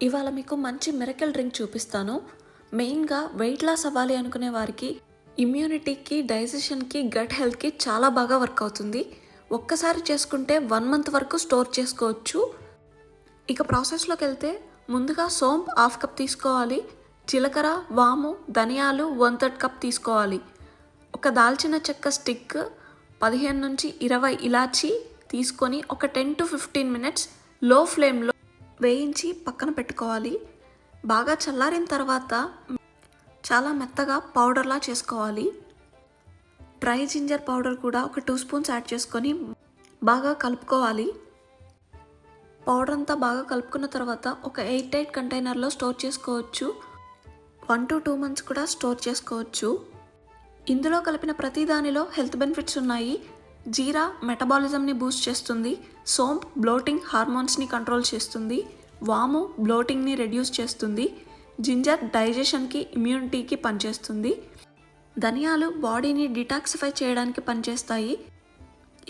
ఇవాళ మీకు మంచి మిరకల్ డ్రింక్ చూపిస్తాను. మెయిన్గా వెయిట్ లాస్ అవ్వాలి అనుకునే వారికి ఇమ్యూనిటీకి, డైజెషన్కి, గట్ హెల్త్కి చాలా బాగా వర్క్ అవుతుంది. ఒక్కసారి చేసుకుంటే 1 మంత్ వరకు స్టోర్ చేసుకోవచ్చు. ఇక ప్రాసెస్లోకి వెళ్తే ముందుగా సోంపు 1/2 కప్ తీసుకోవాలి. జీలకర్ర, వాము, ధనియాలు 1/3 కప్ తీసుకోవాలి. ఒక దాల్చిన చెక్క స్టిక్, 15 నుంచి 20 ఇలాచీ తీసుకొని ఒక 10 to 15 మినిట్స్ లో ఫ్లేమ్లో వేయించి పక్కన పెట్టుకోవాలి. బాగా చల్లారిన తర్వాత చాలా మెత్తగా పౌడర్లా చేసుకోవాలి. డ్రై జింజర్ పౌడర్ కూడా ఒక 2 స్పూన్స్ యాడ్ చేసుకొని బాగా కలుపుకోవాలి. పౌడర్ అంతా బాగా కలుపుకున్న తర్వాత ఒక ఎయిర్ టైట్ కంటైనర్లో స్టోర్ చేసుకోవచ్చు. 1 to 2 మంత్స్ కూడా స్టోర్ చేసుకోవచ్చు. ఇందులో కలిపిన ప్రతి దానిలో హెల్త్ బెనిఫిట్స్ ఉన్నాయి. జీరా మెటబాలిజంని బూస్ట్ చేస్తుంది. సోంప్ బ్లోటింగ్ హార్మోన్స్ని కంట్రోల్ చేస్తుంది. వాము బ్లోటింగ్ని రెడ్యూస్ చేస్తుంది. జింజర్ డైజెషన్కి, ఇమ్యూనిటీకి పనిచేస్తుంది. ధనియాలు బాడీని డిటాక్సిఫై చేయడానికి పనిచేస్తాయి.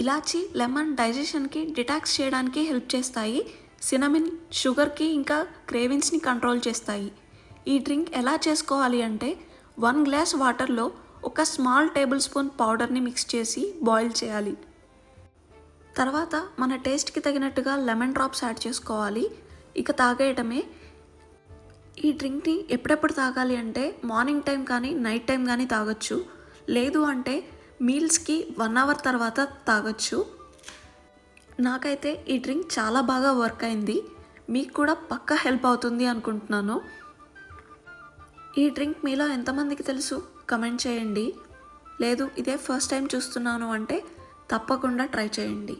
ఇలాచీ, లెమన్ డైజెషన్కి, డిటాక్స్ చేయడానికి హెల్ప్ చేస్తాయి. సినమిన్ షుగర్కి ఇంకా క్రేవింగ్స్ని కంట్రోల్ చేస్తాయి. ఈ డ్రింక్ ఎలా చేసుకోవాలి అంటే 1 గ్లాస్ వాటర్లో ఒక స్మాల్ టేబుల్ స్పూన్ పౌడర్ని మిక్స్ చేసి బాయిల్ చేయాలి. తర్వాత మన టేస్ట్కి తగినట్టుగా లెమన్ డ్రాప్స్ యాడ్ చేసుకోవాలి. ఇక తాగేయటమే. ఈ డ్రింక్ని ఎప్పుడెప్పుడు తాగాలి అంటే మార్నింగ్ టైం కానీ నైట్ టైం కానీ తాగొచ్చు. లేదు అంటే మీల్స్కి 1 అవర్ తర్వాత తాగొచ్చు. నాకైతే ఈ డ్రింక్ చాలా బాగా వర్క్ అయింది. మీకు కూడా పక్కా హెల్ప్ అవుతుంది అనుకుంటున్నాను. ఈ డ్రింక్ మీలో ఎంతమందికి తెలుసు కమెంట్ చేయండి. లేదు ఇదే ఫస్ట్ టైం చూస్తున్నాను అంటే తప్పకుండా ట్రై చేయండి.